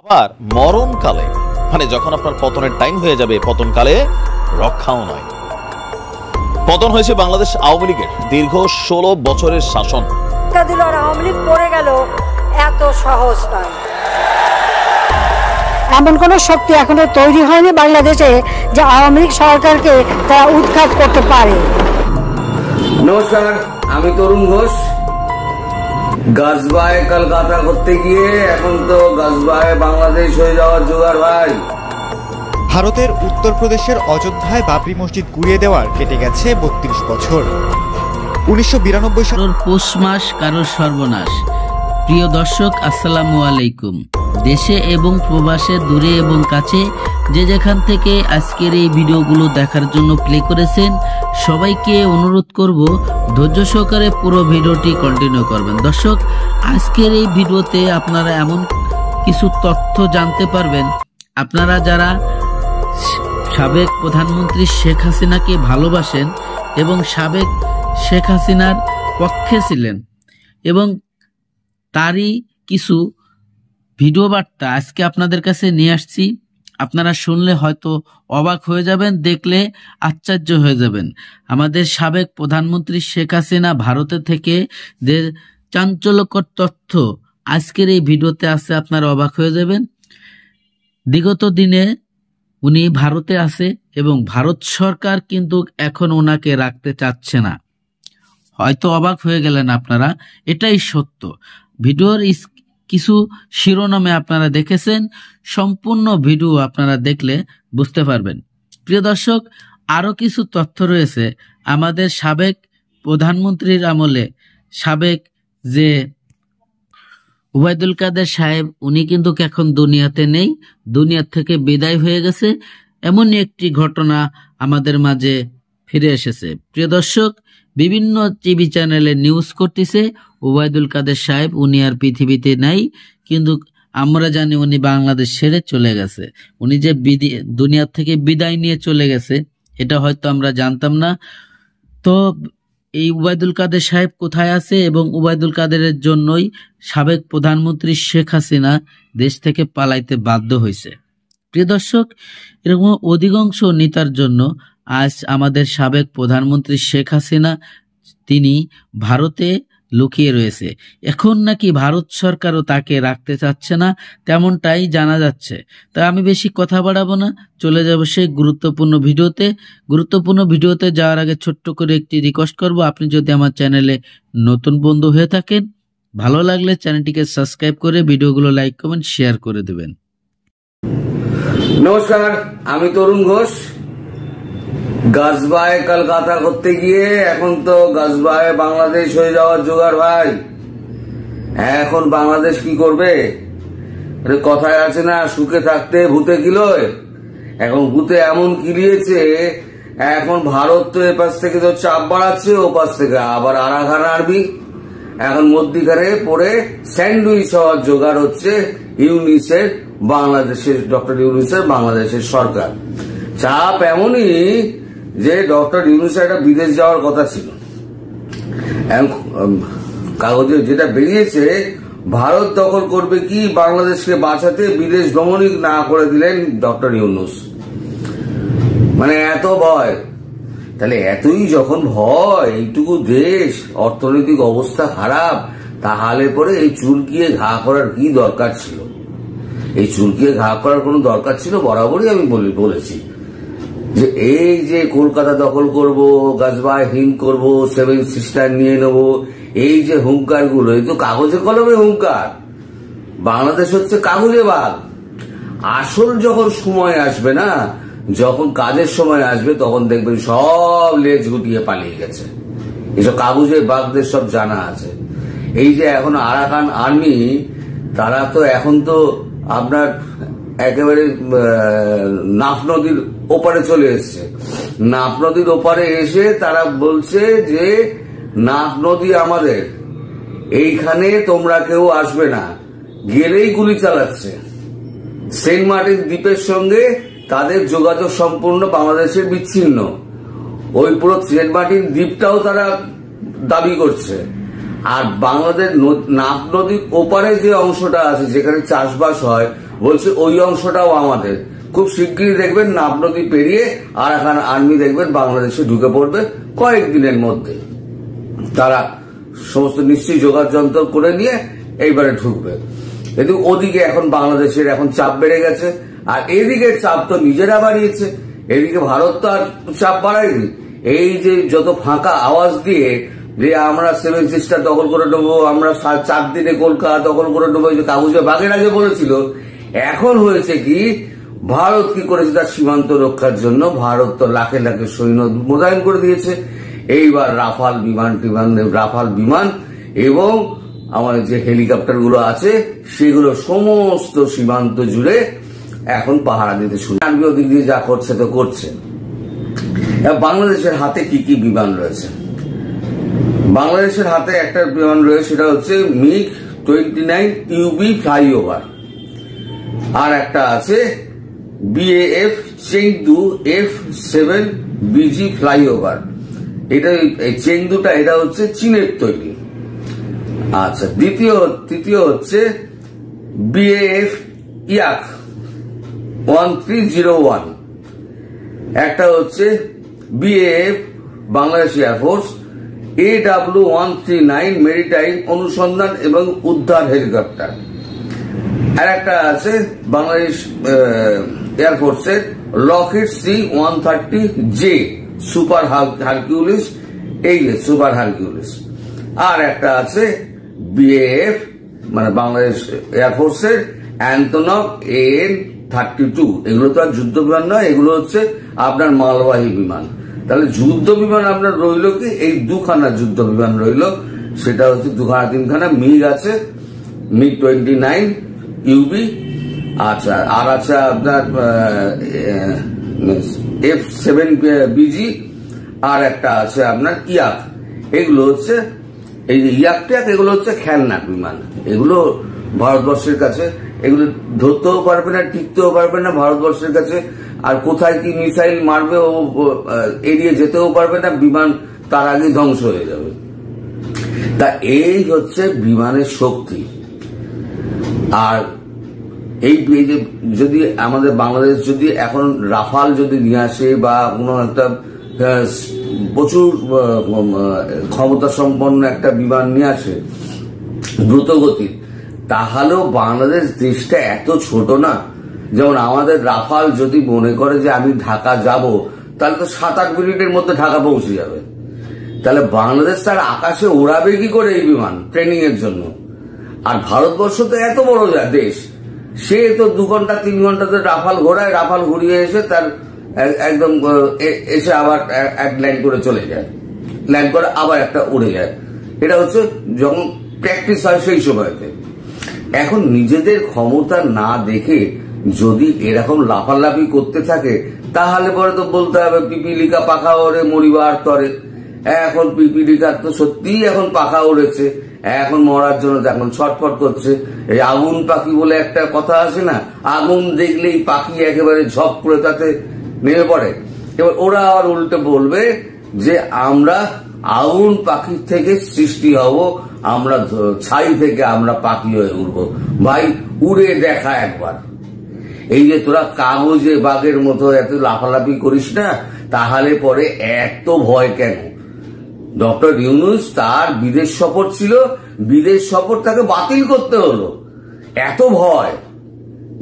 আবার মরণকালে মানে যখন আপনার পতনের টাইম হয়ে যাবে, পতনকালে রক্ষাও নয়। পতন হয়েছে বাংলাদেশ আওয়ামী লীগের দীর্ঘ 16 বছরের শাসন। আওয়ামী লীগ পড়ে গেল, এত সহজ নয়। এমন কোন শক্তি এখনো তৈরি হয়নি বাংলাদেশে যে আওয়ামী লীগ সরকারকে তারা উৎখাত করতে পারে। নমস্কার, আমি তরুণ ঘোষ। গাজবায় কলকাতা করতে গিয়ে এখন তো গাজবায় বাংলাদেশ হয়ে যাওয়ার জোগাড় ভাই। ভারতের উত্তরপ্রদেশের অযোধ্যায় বাবরি মসজিদ গুড়িয়ে দেওয়ার কেটে গেছে 32 বছর। 1992 সালের পৌষ মাস কারোর সর্বনাশ। প্রিয় দর্শক, আসসালামু আলাইকুম। দেশে এবং প্রবাসে, দূরে এবং কাছে যে যেখান থেকে আজকের এই ভিডিওগুলো দেখার জন্য প্লে করেছেন, সবাইকে অনুরোধ করব ধৈর্য সহকারে পুরো ভিডিওটি কন্টিনিউ করবেন। দর্শক, আজকের এই ভিডিওতে আপনারা এমন কিছু তথ্য জানতে পারবেন, আপনারা যারা সাবেক প্রধানমন্ত্রী শেখ হাসিনাকে ভালোবাসেন এবং সাবেক শেখ হাসিনার পক্ষে ছিলেন এবং তারই কিছু ভিডিও বার্তা আজকে আপনাদের কাছে নিয়ে আসছি। আপনারা শুনলে হয়তো অবাক হয়ে যাবেন, দেখলে আশ্চর্য হয়ে যাবেন। আমাদের সাবেক প্রধানমন্ত্রী শেখ হাসিনা ভারতে থেকে যে চাঞ্চল্যকর তথ্য আজকের এই ভিডিওতে আছে, আপনারা অবাক হয়ে যাবেন। বিগত দিনে উনি ভারতে আছে এবং ভারত সরকার কিন্তু এখন ওনাকে রাখতে চাচ্ছে না। হয়তো অবাক হয়ে গেলেন আপনারা, এটাই সত্য। ভিডিওর কিছু শিরোনামে আপনারা দেখেছেন, সম্পূর্ণ ভিডিও আপনারা দেখলে বুঝতে পারবেন। প্রিয় দর্শক, আরো কিছু তথ্য রয়েছে আমাদের সাবেক প্রধানমন্ত্রীর আমলে। সাবেক যে ওবায়দুল কাদের সাহেব, উনি কিন্তু এখন দুনিয়াতে নেই, দুনিয়া থেকে বিদায় হয়ে গেছে। এমনই একটি ঘটনা আমাদের মাঝে ফিরে এসেছে। প্রিয় দর্শক, বিভিন্ন টিভি চ্যানেলে নিউজ করতেছে ওবায়দুল কাদের সাহেব উনি আর পৃথিবীতে নাই, কিন্তু আমরা জানি উনি বাংলাদেশ ছেড়ে চলে গেছে। উনি যে দুনিয়া থেকে বিদায় নিয়ে চলে গেছে, এটা হয়তো আমরা জানতাম না। তো এই ওবায়দুল কাদের সাহেব কোথায় আছে এবং ওবায়দুল কাদেরের জন্যই সাবেক প্রধানমন্ত্রী শেখ হাসিনা দেশ থেকে পালাইতে বাধ্য হয়েছে। প্রিয় দর্শক, এরকম অধিকাংশ নেতার জন্য আজ আমাদের সাবেক প্রধানমন্ত্রী শেখ হাসিনা তিনি ভারতে লুকিয়ে রয়েছে। এখন নাকি ভারত সরকারও তাকে রাখতে চাচ্ছে না, তেমনটাই জানা যাচ্ছে। তাই আমি বেশি কথা বাড়াবো না, চলে যাব সেই গুরুত্বপূর্ণ ভিডিওতে। গুরুত্বপূর্ণ ভিডিওতে যাওয়ার আগে ছোট্ট করে একটি রিকোয়েস্ট করব, আপনি যদি আমার চ্যানেলে নতুন বন্ধু হয়ে থাকেন, ভালো লাগলে চ্যানেলটিকে সাবস্ক্রাইব করে ভিডিওগুলো লাইক কমেন্ট শেয়ার করে দেবেন। নমস্কার, আমি তরুণ ঘোষ। গাজবায় কলকাতা করতে গিয়ে এখন তো গাজবায় বাংলাদেশ হয়ে যাওয়ার জোগাড় ভাই। এখন বাংলাদেশ কি করবে? কথায় আছে না, সুখে থাকতে ভূতে কিলোয়। এখন ভূতে এমন কিলিয়েছে, এখন ভারত তো এপাশ থেকে তো চাপ বাড়াচ্ছে, ওপাশ থেকে আবার আরাঘান আরবি। এখন মধ্যিখানে পড়ে স্যান্ডউইচ হওয়ার জোগাড় হচ্ছে ইউনিসের বাংলাদেশের, ডক্টর ইউনিসের বাংলাদেশের সরকার। চাপ এমনই যে ডক্টর ইউনুসের একটা বিদেশ যাওয়ার কথা ছিল। কাগজে যেটা বেরিয়েছে, ভারত দখল করবে কি বাংলাদেশকে বাঁচাতে বিদেশ ভ্রমণই না করে দিলেন ডক্টর ইউনুস। মানে এত ভয়। তাহলে এতই যখন ভয়, এইটুকু দেশ অর্থনৈতিক অবস্থা খারাপ, তাহলে পরে এই চুলকিয়ে ঘা করার কি দরকার ছিল? এই চুলকিয়ে ঘা করার কোনো দরকার ছিল? বরাবরই আমি বলেছি যে এই যে কলকাতা দখল করব, গাজবায় হিম করব, 7 সিস্টার নিয়ে নেব, এই যে হুঙ্কার গুলো, এই তো কাগজে কলমে হুঙ্কার। বাংলাদেশ হচ্ছে কাগজে বাঘ। আসল যখন সময় আসবে না, যখন কাজের সময় আসবে, তখন দেখবেন সব লেজ গুটিয়ে পালিয়ে গেছে। এসব কাগজে বাঘদের সব জানা আছে। এই যে এখন আরাকান আর্মি, তারা তো এখন তো আপনার একেবারে নাফ নদীর ওপারে চলে এসছে। নাফ নদীর ওপারে এসে তারা বলছে যে নাফ নদী আমাদের, এইখানে তোমরা কেউ আসবে না, গেলেই গুলি চালাচ্ছে। সেন্ট মার্টিন দ্বীপের সঙ্গে তাদের যোগাযোগ সম্পূর্ণ বাংলাদেশের বিচ্ছিন্ন। ওই পুরো সেন্ট মার্টিন দ্বীপটাও তারা দাবি করছে। আর বাংলাদেশ নাফ নদীর ওপারে যে অংশটা আছে, যেখানে চাষবাস হয়, বলছে ওই অংশটাও আমাদের। খুব শিগগিরই দেখবেন নাফ নদী পেরিয়ে আরাকান আর্মি দেখবেন বাংলাদেশে ঢুকে পড়বে কয়েকদিনের মধ্যে। তারা সমস্ত নিশ্চয়ই যোগাযোগ যন্ত্র করে নিয়ে এইবারে ঢুকবে। কিন্তু ওদিকে এখন বাংলাদেশের এখন চাপ বেড়ে গেছে, আর এদিকে চাপ তো নিজেরা বাড়িয়েছে। এদিকে ভারত তো আর চাপ বাড়ায়নি। এই যে যত ফাঁকা আওয়াজ দিয়ে যে আমরা 7 সিস্টার দখল করে নেবো, আমরা 4 দিনে কলকাতা দখল করে নেবো, যে কাগজে বাগের আগে বলেছিল, এখন হয়েছে কি ভারত কি করেছে তার সীমান্ত রক্ষার জন্য ভারত তো লাখে লাখে সৈন্য মোতায়েন করে দিয়েছে। এইবার রাফাল বিমান এবং আমাদের যে হেলিকপ্টার গুলো আছে সেগুলো সমস্ত সীমান্ত জুড়ে এখন পাহারা দিতে শুরু। আর্মিও দিক দিয়ে যা করছে তো করছে। বাংলাদেশের হাতে কি কি বিমান রয়েছে? বাংলাদেশের হাতে একটা বিমান রয়েছে, সেটা হচ্ছে MiG-29 UB ফ্লাইওভার, আর একটা আছে BAF Chengdu F-7 BG flyover. এটা চেংদুটা এটা হচ্ছে চীনের তৈরি। আচ্ছা, তৃতীয় হচ্ছে BAF ইয়াক 1301, একটা হচ্ছে BAF Bangladesh air force AW139 maritime অনুসন্ধান এবং উদ্ধার হেলিকপ্টার, আর একটা আছে বাংলাদেশ এয়ারফোর্সের লকহিড C-130J সুপার হারকিউলিস, এই যে সুপার হারকিউলিস, আর একটা আছে BAF মানে বাংলাদেশ এয়ারফোর্সের অ্যান্টনভ AN-32। এগুলো তো আর যুদ্ধ বিমান নয়, এগুলো হচ্ছে আপনার মালবাহী বিমান। তাহলে যুদ্ধ বিমান আপনার রইল কি, এই দুখানা যুদ্ধ বিমান রইল, সেটা হচ্ছে দুখানা তিনখানা মিগ আছে, MiG-29 UB, আচ্ছা, আর আছে আপনার F-7 BG, আর একটা আছে আপনার ইয়াক। এগুলো হচ্ছে এই যে ইয়াক এগুলো হচ্ছে খেলনা বিমান। এগুলো ভারতবর্ষের কাছে এগুলো ধরতেও পারবে না, টিকতেও পারবে না ভারতবর্ষের কাছে, আর কোথায় কি মিসাইল মারবে ও এড়িয়ে যেতেও পারবে না, বিমান তার আগে ধ্বংস হয়ে যাবে। তা এই হচ্ছে বিমানের শক্তি। আর এই যে যদি আমাদের বাংলাদেশ যদি এখন রাফাল যদি নিয়ে আসে বা কোনো একটা প্রচুর ক্ষমতা সম্পন্ন একটা বিমান নিয়ে আসে দ্রুত গতির, তাহলেও বাংলাদেশ দেশটা এত ছোট না। যেমন আমাদের রাফাল যদি মনে করে যে আমি ঢাকা যাব, তাহলে তো 7-8 মিনিটের মধ্যে ঢাকা পৌঁছে যাবে। তাহলে বাংলাদেশ তার আকাশে ওড়াবে কি করে এই বিমান ট্রেনিং এর জন্য? আর ভারতবর্ষ তো এত বড় দেশ, সে তো 2 ঘন্টা 3 ঘন্টাতে রাফাল ঘোরায়, রাফাল ঘুরিয়ে এসে তার একদম এসে আবার এক ল্যান্ড করে চলে যায়, ল্যান্ড করে আবার একটা উড়ে যায়। এটা হচ্ছে যখন প্র্যাকটিস হয় সেই সময়তে। এখন নিজেদের ক্ষমতা না দেখে যদি এরকম লাফালাফি করতে থাকে, তাহলে পরে তো বলতে হবে পিপিলিকা পাখা ওড়ে মরিবার তরে। এখন পিপিলিকার তো সত্যিই এখন পাখা উড়েছে, এখন মরার জন্য এখন ছটফট করছে। এই আগুন পাখি বলে একটা কথা আছে না, আগুন দেখলেই পাখি একেবারে ঝপ করে তাতে নেমে পড়ে। এবার ওরা আবার উল্টে বলবে যে আমরা আগুন পাখির থেকে সৃষ্টি হব, আমরা ছাই থেকে আমরা পাখি হয়ে উড়বো। ভাই উড়ে দেখা একবার। এই যে তোরা কাগজে বাঘের মতো এত লাফালাফি করিস না, তাহলে পরে এত ভয় কেন? ডক্টর ইউনূস তার বিদেশ সফর ছিল, বিদেশ সফর তাকে বাতিল করতে হলো। এত ভয়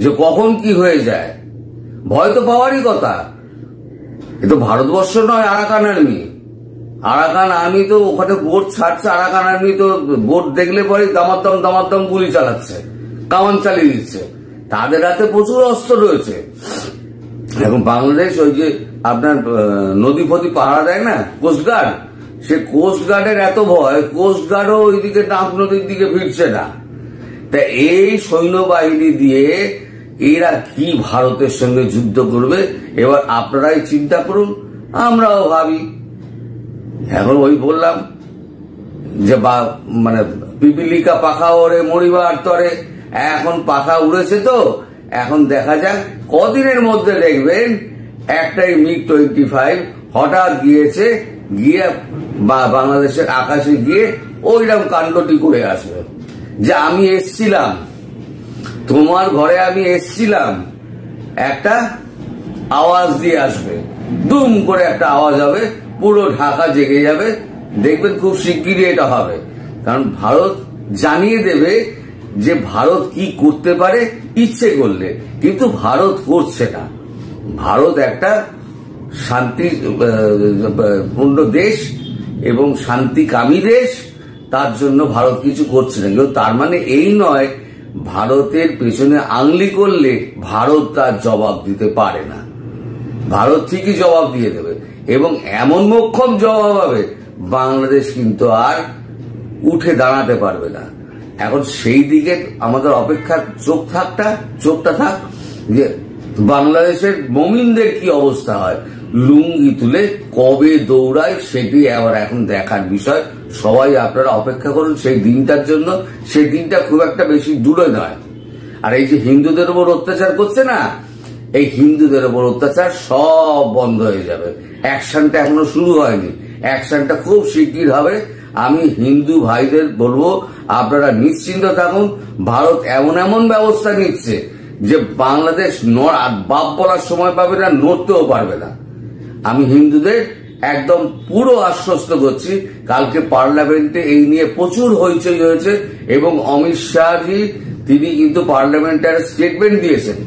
যে কখন কি হয়ে যায়, ভয় তো পাওয়ারই কথা। এ তো ভারতবর্ষ নয় আরাকান আর্মি। আরাকান আর্মি তো ওখানে বোট ছাড়ছে, আরাকান আর্মি তো বোট দেখলে পরে দামাদ্দম গুলি চালাচ্ছে, কামান চালিয়ে দিচ্ছে। তাদের হাতে প্রচুর অস্ত্র রয়েছে। এখন বাংলাদেশ ওই যে আপনার নদী ফদী পাহারা দেয় না কোস্টগার্ড, সে কোস্টগার্ডের এত ভয়, কোস্টগার্ডও ওইদিকে নাফ নদীর দিকে ফিরছে না। তা এই সৈন্যবাহিনী দিয়ে এরা কি ভারতের সঙ্গে যুদ্ধ করবে? এবার আপনারাই চিন্তা করুন, আমরাও ভাবি। এখন ওই বললাম যে মানে পিপিলিকা পাখা ওরে মরিবার তরে, এখন পাখা উড়েছে তো এখন দেখা যাক কদিনের মধ্যে দেখবেন একটাই MiG-25 হঠাৎ গিয়েছে, গিয়ে বাংলাদেশের আকাশে গিয়ে ওইরকম কাণ্ডটি করে আসবে যে আমি এসছিলাম। তোমার ঘরে আমি এসছিলাম, একটা আওয়াজ দিয়ে আসবে, দুম করে একটা আওয়াজ হবে, পুরো ঢাকা জেগে যাবে। দেখবেন খুব শিগগিরই এটা হবে, কারণ ভারত জানিয়ে দেবে যে ভারত কি করতে পারে ইচ্ছে করলে, কিন্তু ভারত করছে না। ভারত একটা শান্তিপূর্ণ দেশ এবং শান্তিকামী দেশ, তার জন্য ভারত কিছু করছে না। কিন্তু তার মানে এই নয় ভারতের পেছনে আংলি করলে ভারত তার জবাব দিতে পারে না। ভারত ঠিকই জবাব দিয়ে দেবে এবং এমন মোক্ষম জবাব হবে বাংলাদেশ কিন্তু আর উঠে দাঁড়াতে পারবে না। এখন সেই দিকে আমাদের অপেক্ষার চোখটা থাক যে বাংলাদেশের মমিনদের কি অবস্থা হয়, লুঙ্গি তুলে কবে দৌড়ায় সেটি আবার এখন দেখার বিষয়। সবাই আপনারা অপেক্ষা করুন সেই দিনটার জন্য। সেই দিনটা খুব একটা বেশি দূরে নয়। আর এই যে হিন্দুদের উপর অত্যাচার করছে না, এই হিন্দুদের উপর অত্যাচার সব বন্ধ হয়ে যাবে। অ্যাকশনটা এখনো শুরু হয়নি, অ্যাকশনটা খুব শিগগির হবে। আমি হিন্দু ভাইদের বলবো আপনারা নিশ্চিন্ত থাকুন। ভারত এমন এমন ব্যবস্থা নিচ্ছে যে বাংলাদেশ বাপ বলার সময় পাবে না, নড়তেও পারবে না। আমি হিন্দুদের একদম পুরো আশ্বস্ত করছি। কালকে পার্লামেন্টে এই নিয়ে প্রচুর হইচই হয়েছে এবং অমিত শাহজি তিনি কিন্তু পার্লামেন্টে স্টেটমেন্ট দিয়েছেন।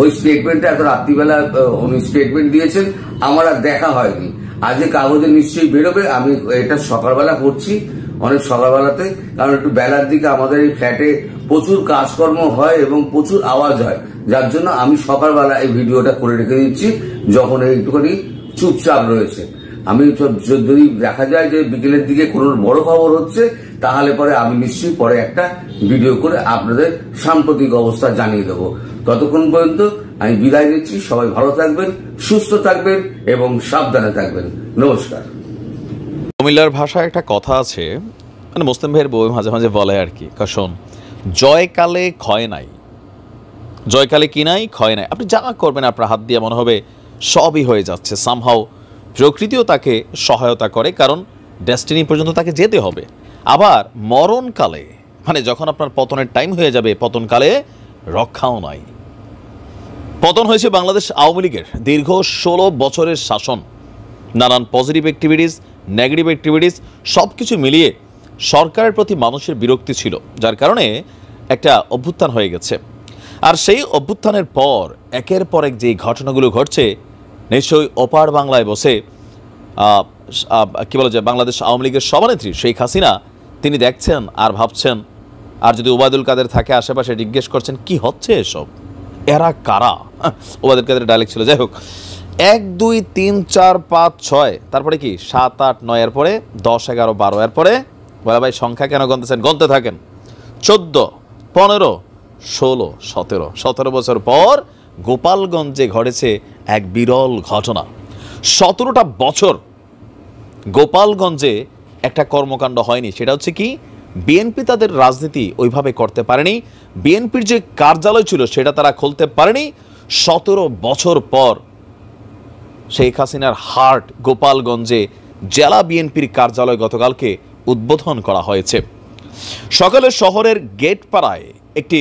ওই স্টেটমেন্টে এত রাত্রিবেলা উনি স্টেটমেন্ট দিয়েছেন, আমার আর দেখা হয়নি। আজকে কাগজে নিশ্চয়ই বেরোবে। আমি এটা সকালবেলা করছি, অনেক সকালবেলাতে, কারণ একটু বেলার দিকে আমাদের এই ফ্ল্যাটে প্রচুর কাজকর্ম হয় এবং প্রচুর আওয়াজ হয়, যার জন্য আমি সকালবেলা এই ভিডিওটা করে রেখে দিচ্ছি যখন একটুখানি চুপচাপ রয়েছে। আমি যদি দেখা যায় যে বিকেলের দিকে কোনো বড় খবর হচ্ছে, তাহলে পরে আমি নিশ্চয়ই পরে একটা ভিডিও করে আপনাদের সাম্প্রতিক অবস্থা জানিয়ে দেবো। ততক্ষণ পর্যন্ত আমি বিদায় নিচ্ছি। সবাই ভালো থাকবেন, সুস্থ থাকবেন এবং সাবধানে থাকবেন। নমস্কার। কুমিল্লার ভাষায় একটা কথা আছে, মানে মুসলিম ভাইয়ের বই মাঝে মাঝে বলে আর কি, শোন, জয়কালে ক্ষয় নাই, জয়কালে কি নাই, ক্ষয় নাই। আপনি যা করবেন আপনার হাত দিয়ে মনে হবে সবই হয়ে যাচ্ছে। সামহাও প্রকৃতিও তাকে সহায়তা করে, কারণ ডেস্টিনি পর্যন্ত তাকে যেতে হবে। আবার মরণকালে, মানে যখন আপনার পতনের টাইম হয়ে যাবে, পতনকালে রক্ষাও নাই। পতন হয়েছে বাংলাদেশ আওয়ামী লীগের দীর্ঘ 16 বছরের শাসন। নানান পজিটিভ অ্যাক্টিভিটিস, নেগেটিভ অ্যাক্টিভিটিস সব কিছু মিলিয়ে সরকারের প্রতি মানুষের বিরক্তি ছিল, যার কারণে একটা অভ্যুত্থান হয়ে গেছে। আর সেই অভ্যুত্থানের পর একের পর এক যে ঘটনাগুলো ঘটছে, নিশ্চয়ই ওপার বাংলায় বসে কি বলা যায়, বাংলাদেশ আওয়ামী লীগের সভানেত্রী শেখ হাসিনা তিনি দেখছেন আর ভাবছেন, আর যদি ওবায়দুল কাদের থাকে আশেপাশে জিজ্ঞেস করছেন কি হচ্ছে এসব, এরা কারা। ওবায়দুল কাদের ডায়লগ ছিল। যাই হোক, 1 2 3 4 5 6, তারপরে কি 7 8 9 এর পরে 10 11 12 এর পরে বলে ভাই সংখ্যা কেন গণতেছেন, গণতে থাকেন। 14 15 16 17 17 বছর পর গোপালগঞ্জে ঘটেছে এক বিরল ঘটনা। 17টা বছর গোপালগঞ্জে একটা কর্মকাণ্ড হয়নি। সেটা হচ্ছে কি, বিএনপি তাদের রাজনীতি ওইভাবে করতে পারেনি, বিএনপির যে কার্যালয় ছিল সেটা তারা খুলতে পারেনি। 17 বছর পর শেখ হাসিনার হার্ট গোপালগঞ্জে জেলা বিএনপির কার্যালয় গতকালকে উদ্বোধন করা হয়েছে। সকালে শহরের গেটপাড়ায় একটি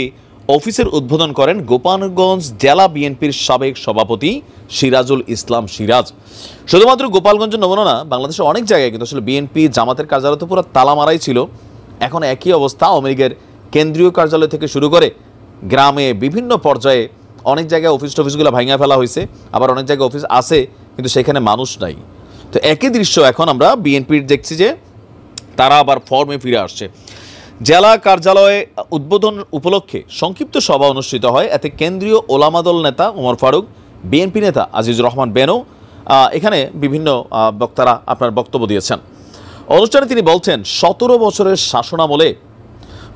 অফিসের উদ্বোধন করেন গোপালগঞ্জ জেলা বিএনপির সাবেক সভাপতি সিরাজুল ইসলাম সিরাজ। শুধুমাত্র গোপালগঞ্জ নমুনা না, বাংলাদেশের অনেক জায়গায় কিন্তু আসলে বিএনপি জামাতের কার্যালয় তো পুরো তালা মারাই ছিল। এখন একই অবস্থা আওয়ামী লীগের কেন্দ্রীয় কার্যালয় থেকে শুরু করে গ্রামে বিভিন্ন পর্যায়ে অনেক জায়গায় অফিসগুলো ভাঙা ফেলা হয়েছে, আবার অনেক জায়গায় অফিস আছে কিন্তু সেখানে মানুষ নাই। তো একই দৃশ্য এখন আমরা বিএনপির দেখছি যে তারা আবার ফর্মে ফিরে আসছে। জেলা কার্যালয়ে উদ্বোধন উপলক্ষে সংক্ষিপ্ত সভা অনুষ্ঠিত হয়। এতে কেন্দ্রীয় ওলামা দল নেতা ওমর ফারুক, বিএনপি নেতা আজিজুর রহমান বেনু, এখানে বিভিন্ন বক্তারা আপনার বক্তব্য দিয়েছেন। অনুষ্ঠানে তিনি বলছেন, 17 বছরের শাসনামলে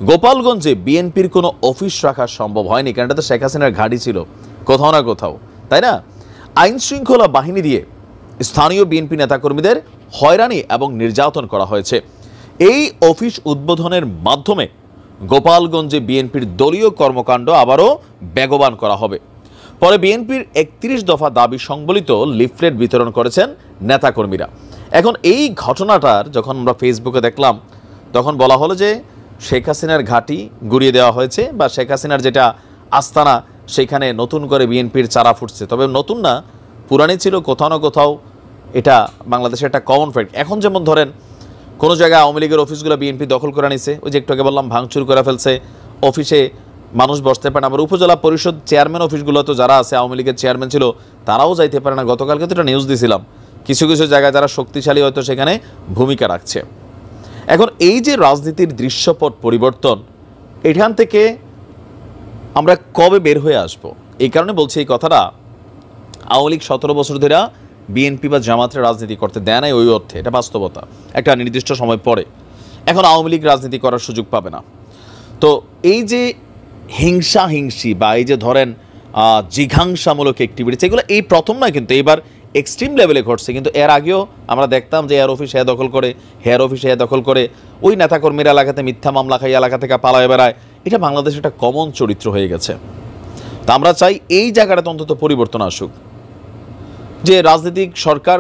গোপালগঞ্জে বিএনপির কোনো অফিস রাখা সম্ভব হয়নি, কারণ এটা তো শেখ হাসিনার ঘাঁটি ছিল কোথাও না কোথাও, তাই না? আইন শৃঙ্খলা বাহিনী দিয়ে স্থানীয় বিএনপি নেতাকর্মীদের হয়রানি এবং নির্যাতন করা হয়েছে। এই অফিস উদ্বোধনের মাধ্যমে গোপালগঞ্জে বিএনপির দলীয় কর্মকাণ্ড আবারও বেগবান করা হবে। পরে বিএনপির 31 দফা দাবি সংবলিত লিফলেট বিতরণ করেছেন নেতাকর্মীরা। এখন এই ঘটনাটার যখন আমরা ফেসবুকে দেখলাম, তখন বলা হলো যে শেখ হাসিনার ঘাঁটি গুড়িয়ে দেওয়া হয়েছে বা শেখ হাসিনার যেটা আস্তানা সেখানে নতুন করে বিএনপির চারা ফুটছে। তবে নতুন না, পুরানি ছিল কোথাও না কোথাও, এটা বাংলাদেশের একটা কমন ফ্যাক্ট। এখন যেমন ধরেন কোনো জায়গায় আওয়ামী লীগের অফিসগুলো বিএনপি দখল করে নিছে, ওই যে একটু আগে বললাম ভাঙচুর করে ফেলছে, অফিসে মানুষ বসতে পারে না। আবার উপজেলা পরিষদ চেয়ারম্যান অফিসগুলো তো যারা আছে আওয়ামী লীগের চেয়ারম্যান ছিল তারাও যাইতে পারে না। গতকালকে তো একটা নিউজ দিয়েছিলাম, কিছু কিছু জায়গায় যারা শক্তিশালী হয়তো সেখানে ভূমিকা রাখছে। এখন এই যে রাজনীতির দৃশ্যপট পরিবর্তন, এখান থেকে আমরা কবে বের হয়ে আসব? এই কারণে বলছি এই কথাটা, আওয়ামী লীগ 17 বছর ধরে বিএনপি বা জামাতের রাজনীতি করতে দেয় নাই, ওই অর্থে এটা বাস্তবতা, একটা নির্দিষ্ট সময় পরে। এখন আওয়ামী লীগ রাজনীতি করার সুযোগ পাবে না। তো এই যে হিংসি বা এই যে ধরেন জিঘাংসামূলক অ্যাক্টিভিটিস, এগুলো এই প্রথম নয়, কিন্তু এবার এক্সট্রিম লেভেলে ঘটছে। কিন্তু এর আগেও আমরা দেখতাম যে এয়ার অফিস দখল করে, হেয়ার অফিস দখল করে, ওই নেতাকর্মীরা এলাকাতে মিথ্যা মামলা খাই এলাকা থেকে পালায় বেড়ায়। এটা বাংলাদেশের একটা কমন চরিত্র হয়ে গেছে। তা আমরা চাই এই জায়গাটাতে অন্তত পরিবর্তন আসুক, যে রাজনৈতিক সরকার